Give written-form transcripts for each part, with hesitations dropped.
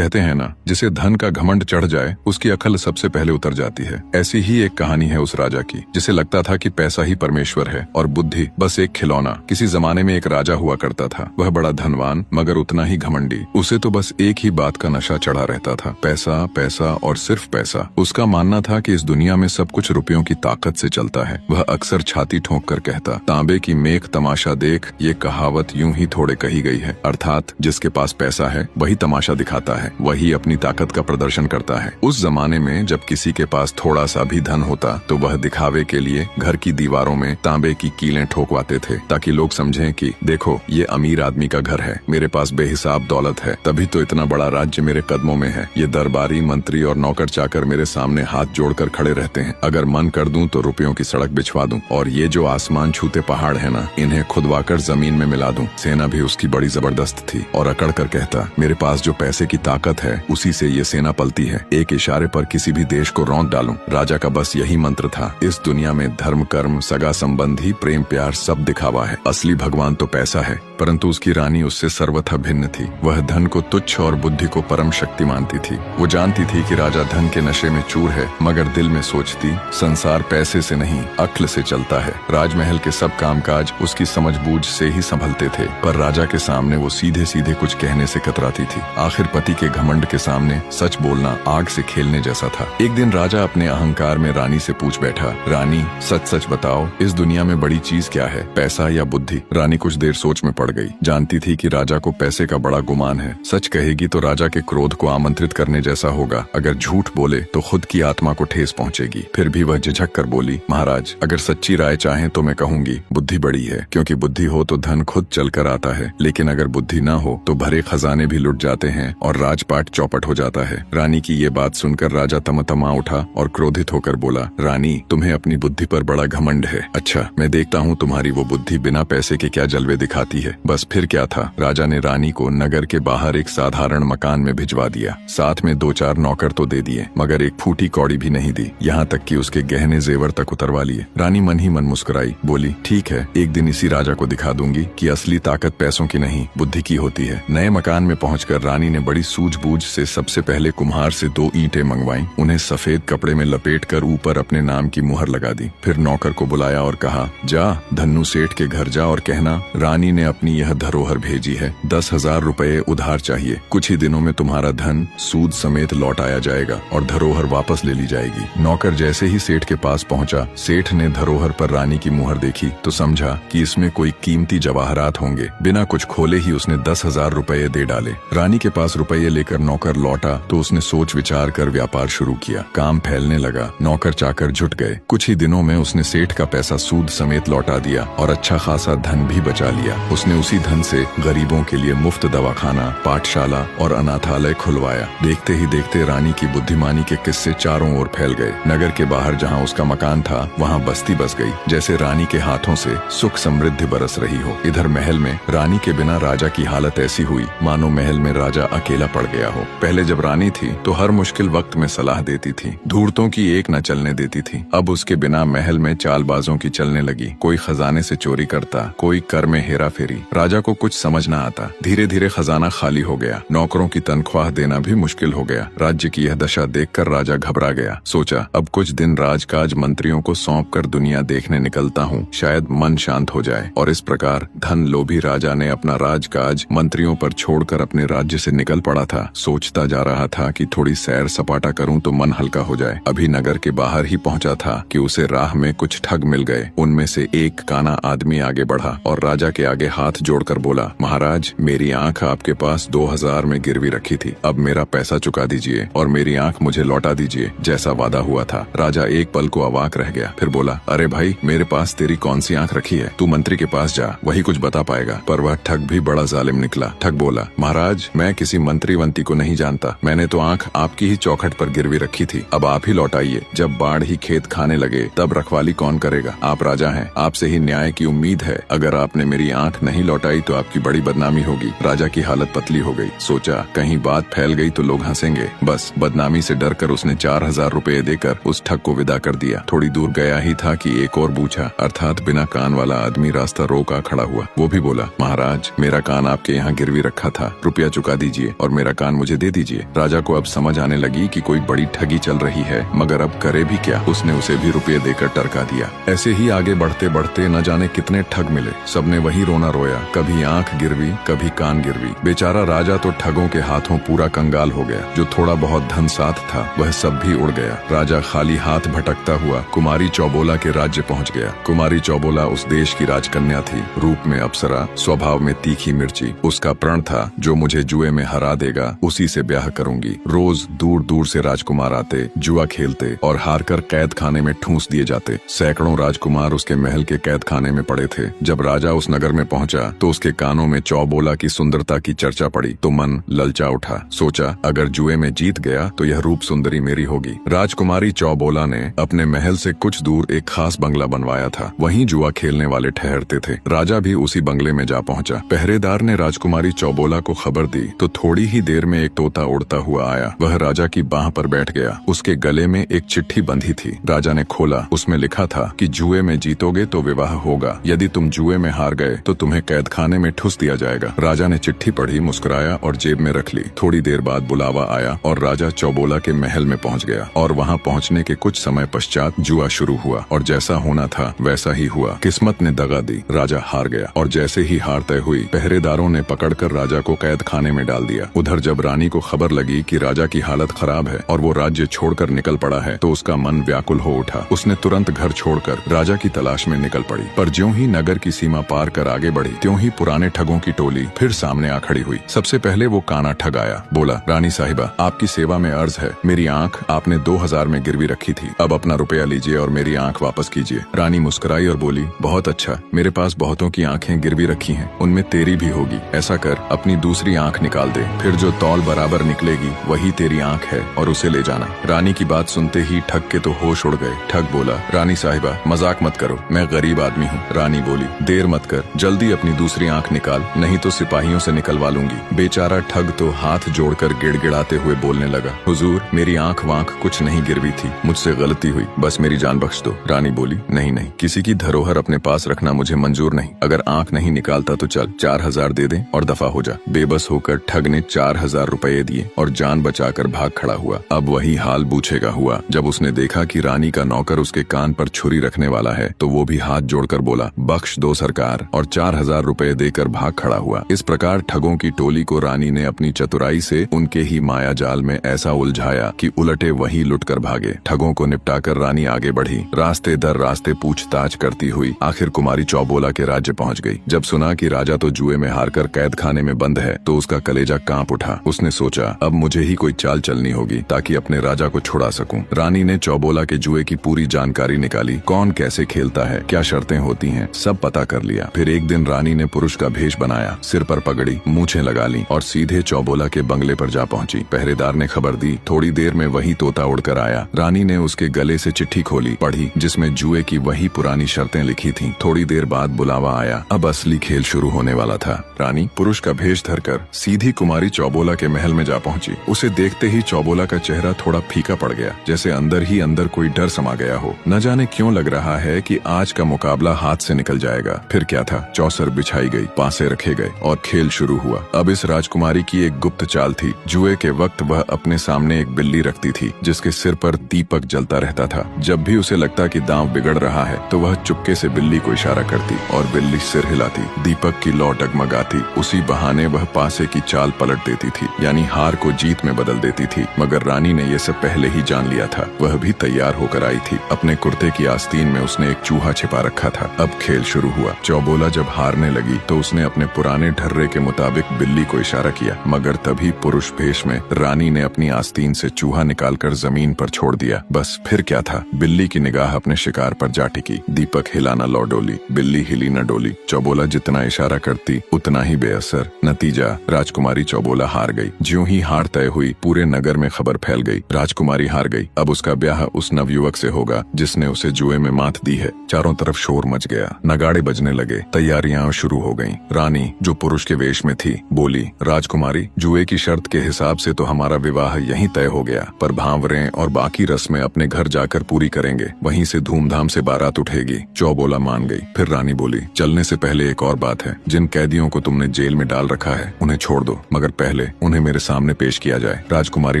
कहते हैं ना, जिसे धन का घमंड चढ़ जाए उसकी अकल सबसे पहले उतर जाती है। ऐसी ही एक कहानी है उस राजा की, जिसे लगता था कि पैसा ही परमेश्वर है और बुद्धि बस एक खिलौना। किसी जमाने में एक राजा हुआ करता था। वह बड़ा धनवान मगर उतना ही घमंडी। उसे तो बस एक ही बात का नशा चढ़ा रहता था, पैसा पैसा और सिर्फ पैसा। उसका मानना था कि इस दुनिया में सब कुछ रुपयों की ताकत से चलता है। वह अक्सर छाती ठोंक कर कहता, तांबे की मेख तमाशा देख, ये कहावत यूं ही थोड़े कही गई है। अर्थात जिसके पास पैसा है वही तमाशा दिखाता है, वही अपनी ताकत का प्रदर्शन करता है। उस जमाने में जब किसी के पास थोड़ा सा भी धन होता तो वह दिखावे के लिए घर की दीवारों में तांबे की कीलें ठोकवाते थे, ताकि लोग समझें कि देखो ये अमीर आदमी का घर है, मेरे पास बेहिसाब दौलत है, तभी तो इतना बड़ा राज्य मेरे कदमों में है। ये दरबारी मंत्री और नौकर चाकर मेरे सामने हाथ जोड़कर खड़े रहते हैं। अगर मन कर दूं तो रुपयों की सड़क बिछवा दूं, और ये जो आसमान छूते पहाड़ है ना, इन्हें खुदवाकर जमीन में मिला दूं। सेना भी उसकी बड़ी जबरदस्त थी और अकड़ कर कहता, मेरे पास जो पैसे की ताकत है उसी से ये सेना पलती है। एक इशारे पर किसी भी देश को रौंद डालूं। राजा का बस यही मंत्र था। इस दुनिया में धर्म कर्म सगा संबंधी प्रेम प्यार सब दिखावा है, असली भगवान तो पैसा है। परंतु उसकी रानी उससे सर्वथा भिन्न थी। वह धन को तुच्छ और बुद्धि को परम शक्ति मानती थी। वो जानती थी कि राजा धन के नशे में चूर है, मगर दिल में सोचती संसार पैसे से नहीं अक्ल से चलता है। राजमहल के सब कामकाज उसकी समझबूझ से ही संभलते थे, पर राजा के सामने वो सीधे सीधे कुछ कहने से कतराती थी। आखिर पति के घमंड के सामने सच बोलना आग से खेलने जैसा था। एक दिन राजा अपने अहंकार में रानी से पूछ बैठा, रानी सच सच बताओ, इस दुनिया में बड़ी चीज क्या है, पैसा या बुद्धि? रानी कुछ देर सोच में पड़ गई। जानती थी कि राजा को पैसे का बड़ा गुमान है। सच कहेगी तो राजा के क्रोध को आमंत्रित करने जैसा होगा, अगर झूठ बोले तो खुद की आत्मा को ठेस पहुंचेगी। फिर भी वह झिझक कर बोली, महाराज अगर सच्ची राय चाहें तो मैं कहूंगी बुद्धि बड़ी है, क्योंकि बुद्धि हो तो धन खुद चल कर आता है, लेकिन अगर बुद्धि ना हो तो भरे खजाने भी लुट जाते हैं और राजपाट चौपट हो जाता है। रानी की ये बात सुनकर राजा तमतमा उठा और क्रोधित होकर बोला, रानी तुम्हें अपनी बुद्धि पर बड़ा घमंड है। अच्छा मैं देखता हूँ तुम्हारी वो बुद्धि बिना पैसे के क्या जलवे दिखाती है। बस फिर क्या था, राजा ने रानी को नगर के बाहर एक साधारण मकान में भिजवा दिया। साथ में 2-4 नौकर तो दे दिए, मगर एक फूटी कौड़ी भी नहीं दी, यहाँ तक कि उसके गहने जेवर तक उतरवा लिए। रानी मन ही मन मुस्कुराई, बोली ठीक है, एक दिन इसी राजा को दिखा दूंगी कि असली ताकत पैसों की नहीं बुद्धि की होती है। नए मकान में पहुंचकर रानी ने बड़ी सूझबूझ से सबसे पहले कुम्हार से 2 ईंटें मंगवाई, उन्हें सफेद कपड़े में लपेटकर ऊपर अपने नाम की मुहर लगा दी। फिर नौकर को बुलाया और कहा, जा धन्नू सेठ के घर जा और कहना रानी ने अपनी यह धरोहर भेजी है, 10,000 रुपए उधार चाहिए। कुछ ही दिनों में तुम्हारा धन सूद समेत लौट आया जाएगा और धरोहर वापस ले ली जाएगी। नौकर जैसे ही सेठ के पास पहुंचा, सेठ ने धरोहर पर रानी की मुहर देखी तो समझा कि इसमें कोई कीमती जवाहरात होंगे। बिना कुछ खोले ही उसने 10,000 रुपए दे डाले। रानी के पास रुपये लेकर नौकर लौटा तो उसने सोच विचार कर व्यापार शुरू किया। काम फैलने लगा, नौकर चाकर जुट गए। कुछ ही दिनों में उसने सेठ का पैसा सूद समेत लौटा दिया और अच्छा खासा धन भी बचा लिया। उसने उसी धन से गरीबों के लिए मुफ्त दवाखाना, पाठशाला और अनाथालय खुलवाया। देखते ही देखते रानी की बुद्धिमानी के किस्से चारों ओर फैल गए। नगर के बाहर जहाँ उसका मकान था वहाँ बस्ती बस गई, जैसे रानी के हाथों से सुख समृद्धि बरस रही हो। इधर महल में रानी के बिना राजा की हालत ऐसी हुई मानो महल में राजा अकेला पड़ गया हो। पहले जब रानी थी तो हर मुश्किल वक्त में सलाह देती थी, धूर्तों की एक न चलने देती थी। अब उसके बिना महल में चालबाजों की चलने लगी। कोई खजाने से चोरी करता, कोई कर में हेरा फेरी। राजा को कुछ समझ न आता। धीरे धीरे खजाना खाली हो गया, नौकरों की तनख्वाह देना भी मुश्किल हो गया। राज्य की यह दशा देखकर राजा घबरा गया। सोचा अब कुछ दिन राजकाज मंत्रियों को सौंप कर दुनिया देखने निकलता हूँ, शायद मन शांत हो जाए। और इस प्रकार धन लोभी राजा ने अपना राजकाज मंत्रियों पर छोड़कर अपने राज्य से निकल पड़ा था। सोचता जा रहा था कि थोड़ी सैर सपाटा करूं तो मन हल्का हो जाए। अभी नगर के बाहर ही पहुंचा था कि उसे राह में कुछ ठग मिल गए। उनमें से एक काना आदमी आगे बढ़ा और राजा के आगे हाथ जोड़कर बोला, महाराज मेरी आंख आपके पास 2,000 में गिरवी रखी थी, अब मेरा पैसा चुका दीजिए और मेरी आंख मुझे लौटा दीजिए जैसा वादा हुआ था। राजा एक पल को अवाक रह गया, फिर बोला, अरे भाई मेरे पास तेरी कौन सी आंख रखी है, तू मंत्री के पास जा, वही कुछ बता पाएगा। पर वह ठग भी बड़ा जालिम निकला। ठग बोला, महाराज मैं किसी मंत्री वंती को नहीं जानता, मैंने तो आंख आपकी ही चौखट पर गिरवी रखी थी, अब आप ही लौटाइए। जब बाढ़ ही खेत खाने लगे तब रखवाली कौन करेगा? आप राजा हैं, आपसे ही न्याय की उम्मीद है। अगर आपने मेरी आंख नहीं लौटाई तो आपकी बड़ी बदनामी होगी। राजा की हालत पतली हो गई। सोचा कहीं बात फैल गई तो लोग हंसेंगे। बस बदनामी से डरकर उसने 4,000 रुपए देकर उस ठग को विदा कर दिया। थोड़ी दूर गया ही था कि एक और बूझा अर्थात बिना कान वाला आदमी रास्ता रोका खड़ा हुआ। वो भी बोला, महाराज मेरा कान आपके यहाँ गिरवी रखा था, रुपया चुका दीजिए और मेरा मेरा कान मुझे दे दीजिए। राजा को अब समझ आने लगी कि कोई बड़ी ठगी चल रही है, मगर अब करे भी क्या। उसने उसे भी रुपये देकर टरका दिया। ऐसे ही आगे बढ़ते बढ़ते न जाने कितने ठग मिले। सबने वही रोना रोया, कभी आंख गिरवी कभी कान गिरवी। बेचारा राजा तो ठगों के हाथों पूरा कंगाल हो गया। जो थोड़ा बहुत धन साथ था वह सब भी उड़ गया। राजा खाली हाथ भटकता हुआ कुमारी चौबोला के राज्य पहुंच गया। कुमारी चौबोला उस देश की राजकन्या थी, रूप में अप्सरा, स्वभाव में तीखी मिर्ची। उसका प्रण था, जो मुझे जुए में हरा देगा उसी से ब्याह करूंगी। रोज दूर दूर से राजकुमार आते, जुआ खेलते और हार कर कैद खाने में ठूंस दिए जाते। सैकड़ों राजकुमार उसके महल के कैद खाने में पड़े थे। जब राजा उस नगर में पहुंचा तो उसके कानों में चौबोला की सुंदरता की चर्चा पड़ी तो मन ललचा उठा। सोचा, अगर जुए में जीत गया तो यह रूप सुंदरी मेरी होगी। राजकुमारी चौबोला ने अपने महल से कुछ दूर एक खास बंगला बनवाया था। वहीं जुआ खेलने वाले ठहरते थे। राजा भी उसी बंगले में जा पहुंचा। पहरेदार ने राजकुमारी चौबोला को खबर दी तो थोड़ी ही देर में एक तोता उड़ता हुआ आया। वह राजा की बाह पर बैठ गया। उसके गले में एक चिट्ठी बंधी थी। राजा ने खोला, उसमें लिखा था कि जुए में जीतोगे तो विवाह होगा, यदि तुम जुए में हार गए तो तुम्हें कैद खाने में ठूस दिया जाएगा। राजा ने चिट्ठी पढ़ी, मुस्कुराया और जेब में रख ली। थोड़ी देर बाद बुलावा आया और राजा चौबोला के महल में पहुंच गया। और वहां पहुंचने के कुछ समय पश्चात जुआ शुरू हुआ और जैसा होना था वैसा ही हुआ। किस्मत ने दगा दी, राजा हार गया और जैसे ही हार तय हुई पहरेदारों ने पकड़कर राजा को कैद खाने में डाल दिया। उधर जब रानी को खबर लगी कि राजा की हालत खराब है और वो राज्य छोड़कर निकल पड़ा है तो उसका मन व्याकुल हो उठा। उसने तुरंत घर छोड़कर राजा की तलाश में निकल पड़ी। पर ज्यों ही नगर की सीमा पार कर आगे बढ़ी त्यों ही पुराने ठगों की टोली फिर सामने आ खड़ी हुई। सबसे पहले वो काना ठग आया। बोला, रानी साहिबा, आपकी सेवा में अर्ज है। मेरी आंख आपने 2000 में गिरवी रखी थी, अब अपना रुपया लीजिए और मेरी आंख वापस कीजिए। रानी मुस्कुराई और बोली, बहुत अच्छा, मेरे पास बहुतों की आंखें गिरवी रखी हैं, उनमें तेरी भी होगी। ऐसा कर, अपनी दूसरी आंख निकाल दे, फिर जो तौल बराबर निकलेगी वही तेरी आंख है और उसे ले जाना। रानी की बात सुनते ही ठग के तो होश उड़ गए। ठग बोला, रानी साहिबा, मजाक मत करो, मैं गरीब आदमी हूँ। रानी बोली, देर मत कर, जल्दी अपनी दूसरी आंख निकाल, नहीं तो सिपाहियों से निकलवा लूंगी। बेचारा ठग तो हाथ जोड़कर गिड़गिड़ाते हुए बोलने लगा, हुजूर, मेरी आंख वांख कुछ नहीं गिरवी थी, मुझसे गलती हुई, बस मेरी जान बख्श दो। रानी बोली, नहीं नहीं, किसी की धरोहर अपने पास रखना मुझे मंजूर नहीं। अगर आंख नहीं निकालता तो चल 4000 दे दे और दफा हो जा। बेबस होकर ठग ने 4000 रुपए दिए और जान बचाकर भाग खड़ा हुआ। अब वही हाल बूझेगा हुआ। जब उसने देखा कि रानी का नौकर उसके कान पर छुरी रखने वाला है तो वो भी हाथ जोड़कर बोला, बख्श दो सरकार, और 4000 रुपए देकर भाग खड़ा हुआ। इस प्रकार ठगों की टोली को रानी ने अपनी चतुराई से उनके ही माया जाल में ऐसा उलझाया कि उलटे वही लुटकर भागे। ठगों को निपटाकर रानी आगे बढ़ी। रास्ते दर रास्ते पूछताछ करती हुई आखिर कुमारी चौबोला के राज्य पहुंच गई। जब सुना कि राजा तो जुए में हारकर कैद खाने में बंद है तो उसका कलेजा कांप उठा। उसने सोचा, अब मुझे ही कोई चाल चलनी होगी ताकि अपने राजा को छुड़ा सकूं। रानी ने चौबोला के जुए की पूरी जानकारी निकाली, कौन कैसे खेलता है, क्या शर्तें होती हैं, सब पता कर लिया। फिर एक दिन रानी ने पुरुष का भेष बनाया, सिर पर पगड़ी, मूछें लगा ली और सीधे चौबोला के बंगले पर जा पहुंची। पहरेदार ने खबर दी, थोड़ी देर में वही तोता उड़कर आया। रानी ने उसके गले से चिट्ठी खोली, पढ़ी, जिसमें जुए की वही पुरानी शर्तें लिखी थीं। थोड़ी देर बाद बुलावा आया। अब असली खेल शुरू होने वाला था। रानी पुरुष का भेष धरकर सीधी कुमारी चौबोला के महल में जा पहुंची। उसे देखते ही चौबोला का चेहरा थोड़ा फीका पड़ गया, जैसे अंदर ही अंदर कोई डर समा गया हो। न जाने क्यों लग रहा है कि आज का मुकाबला हाथ से निकल जाएगा। फिर क्या था, चौसर बिछाई गई, पासे रखे गए और खेल शुरू हुआ। अब इस राजकुमारी की एक गुप्त चाल थी। जुए के वक्त वह अपने सामने एक बिल्ली रखती थी जिसके सिर पर दीपक जलता रहता था। जब भी उसे लगता कि दांव बिगड़ रहा है तो वह चुपके से बिल्ली को इशारा करती और बिल्ली सिर हिलाती। दीपक की लौ डगमगाती। उसी बहाने वह पासे की चाल पलट देती थी, यानी हार को जीत में बदल देती थी। मगर रानी ने यह सब पहले ही जान लिया था। वह भी तैयार होकर आई थी। अपने कुर्ते की आस्तीन में उसने एक चूहा छिपा रखा था। अब खेल शुरू हुआ। चौबोला जब हारने लगी तो उसने अपने पुराने ढर्रे के मुताबिक बिल्ली को इशारा किया, मगर तभी पुरुष भेष में रानी ने अपनी आस्तीन से चूहा निकालकर जमीन पर छोड़ दिया। बस फिर क्या था, बिल्ली की निगाह अपने शिकार पर जा टिकी। दीपक हिला न लौ डोली, बिल्ली हिली न डोली। चौबोला जितना इशारा करती उतना ही बेअसर। नतीजा, राजकुमारी चौबोला हार गई। ज्यों ही हार तय हुई पूरे नगर में खबर फैल गई, राजकुमारी हार गई। अब उसका ब्याह उस नवयुवक से होगा जिसने उसे जुए में मात दी है। चारों तरफ शोर मच गया, नगाड़े बजने लगे, तैयारियां शुरू हो गईं। रानी, जो पुरुष के वेश में थी, बोली, राजकुमारी, जुए की शर्त के हिसाब से तो हमारा विवाह यहीं तय हो गया, पर भांवरें और बाकी रस्में अपने घर जाकर पूरी करेंगे, वहीं से धूमधाम से बारात उठेगी। चौबोला मान गई। फिर रानी बोली, चलने से पहले एक और बात है। जिन कैदियों को तुमने जेल में डाल रखा है उन्हें छोड़ दो, मगर पहले उन्हें मेरे सामने पेश किया जाए। राजकुमारी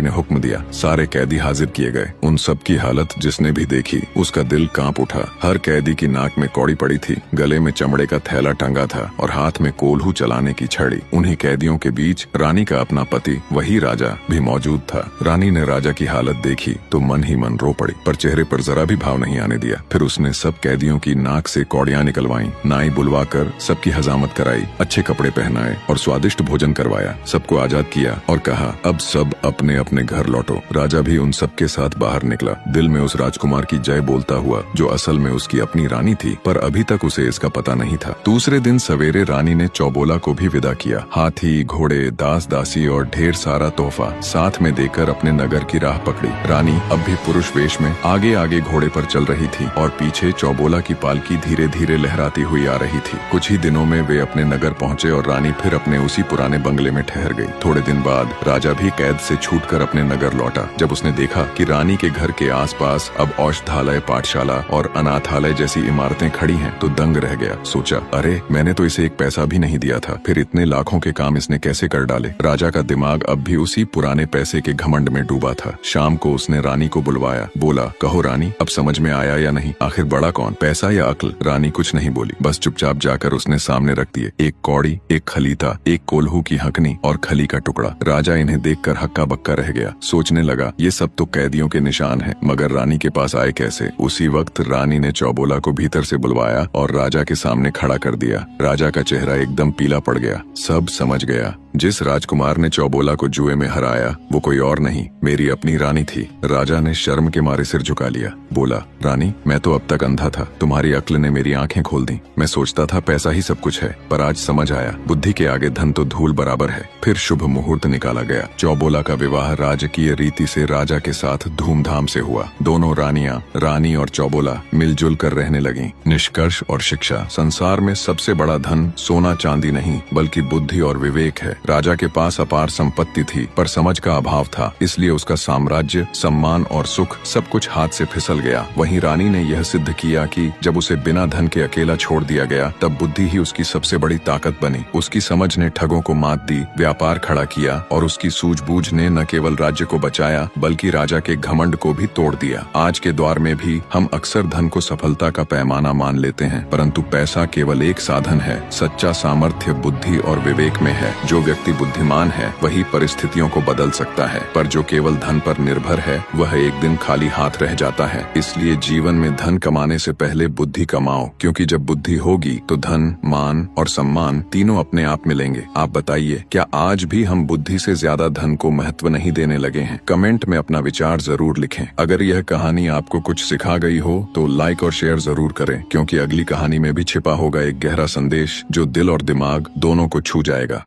ने हुक्म दिया। सारे कैदी हाजिर किए गए। उन सब की हालत जिसने भी देखी उसका दिल कांप उठा। हर कैदी की नाक में कौड़ी पड़ी थी, गले में चमड़े का थैला टंगा था और हाथ में कोल्हू चलाने की छड़ी। उन्हीं कैदियों के बीच रानी का अपना पति, वही राजा, भी मौजूद था। रानी ने राजा की हालत देखी तो मन ही मन रो पड़ी, पर चेहरे पर जरा भी भाव नहीं आने दिया। फिर उसने सब कैदियों की नाक से कौड़ियां निकलवाई, नाई बुलवा कर सबकी हजामत कराई, अच्छे कपड़े पहनाए और स्वादिष्ट भोजन करवाया। सबको आजाद किया और कहा, अब सब अपने अपने घर लौटो। राजा भी उन सबके साथ बाहर निकला, दिल में उस राजकुमार की जय बोलता हुआ जो असल में उसकी अपनी रानी थी, पर अभी तक उसे इसका पता नहीं था। दूसरे दिन सवेरे रानी ने चौबोला को भी विदा किया। हाथी, घोड़े, दास दासी और ढेर सारा तोहफा साथ में देकर अपने नगर की राह पकड़ी। रानी अब भी पुरुष वेश में आगे आगे घोड़े पर चल रही थी और पीछे चौबोला की पालकी धीरे धीरे लहराती हुई आ रही थी। कुछ ही दिनों में वे अपने नगर पहुँचे और रानी फिर अपने उसी पुराने बंगले में ठहर गई। थोड़े दिन बाद राजा भी कैद से छूटकर अपने नगर लौटा। जब उसने देखा कि रानी के घर के आसपास अब औषधालय, पाठशाला और अनाथालय जैसी इमारतें खड़ी हैं, तो दंग रह गया। सोचा, अरे मैंने तो इसे एक पैसा भी नहीं दिया था, फिर इतने लाखों के काम इसने कैसे कर डाले। राजा का दिमाग अब भी उसी पुराने पैसे के घमंड में डूबा था। शाम को उसने रानी को बुलवाया। बोला, कहो रानी, अब समझ में आया या नहीं? आखिर बड़ा कौन, पैसा या अक्ल? रानी कुछ नहीं बोली, बस चुपचाप जाकर उसने सामने रख दिए एक कौड़ी, एक खलीता, एक कोल्हू की हकनी और खली का टुकड़ा। राजा इन्हें देखकर हक्का बक्का रह गया। सोचने लगा, ये सब तो कैदियों के निशान हैं, मगर रानी के पास आए कैसे? उसी वक्त रानी ने चौबोला को भीतर से बुलवाया और राजा के सामने खड़ा कर दिया। राजा का चेहरा एकदम पीला पड़ गया। सब समझ गया, जिस राजकुमार ने चौबोला को जुए में हराया वो कोई और नहीं, मेरी अपनी रानी थी। राजा ने शर्म के मारे सिर झुका लिया। बोला, रानी, मैं तो अब तक अंधा था, तुम्हारी अक्ल ने मेरी आंखें खोल दी। मैं सोचता था पैसा ही सब कुछ है, पर आज समझ आया बुद्धि के आगे धन तो धूल बराबर है। फिर शुभ मुहूर्त निकाला गया। चौबोला का विवाह राजकीय रीति से राजा के साथ धूमधाम से हुआ। दोनों रानियां, रानी और चौबोला, मिलजुल कर रहने लगी। निष्कर्ष और शिक्षा, संसार में सबसे बड़ा धन सोना चांदी नहीं बल्कि बुद्धि और विवेक है। राजा के पास अपार संपत्ति थी, पर समझ का अभाव था, इसलिए उसका साम्राज्य, सम्मान और सुख सब कुछ हाथ से फिसल गया। वहीं रानी ने यह सिद्ध किया कि जब उसे बिना धन के अकेला छोड़ दिया गया, तब बुद्धि ही उसकी सबसे बड़ी ताकत बनी। उसकी समझ ने ठगों को मात दी, व्यापार खड़ा किया और उसकी सूझबूझ ने न केवल राज्य को बचाया बल्कि राजा के घमंड को भी तोड़ दिया। आज के दौर में भी हम अक्सर धन को सफलता का पैमाना मान लेते हैं, परंतु पैसा केवल एक साधन है। सच्चा सामर्थ्य बुद्धि और विवेक में है। जो व्यक्ति बुद्धिमान है वही परिस्थितियों को बदल सकता है, पर जो केवल धन पर निर्भर है वह एक दिन खाली हाथ रह जाता है। इसलिए जीवन में धन कमाने से पहले बुद्धि कमाओ, क्योंकि जब बुद्धि होगी तो धन, मान और सम्मान तीनों अपने आप मिलेंगे। आप बताइए, क्या आज भी हम बुद्धि से ज्यादा धन को महत्व नहीं देने लगे हैं? कमेंट में अपना विचार जरूर लिखें। अगर यह कहानी आपको कुछ सिखा गई हो तो लाइक और शेयर जरूर करें, क्योंकि अगली कहानी में भी छिपा होगा एक गहरा संदेश जो दिल और दिमाग दोनों को छू जाएगा।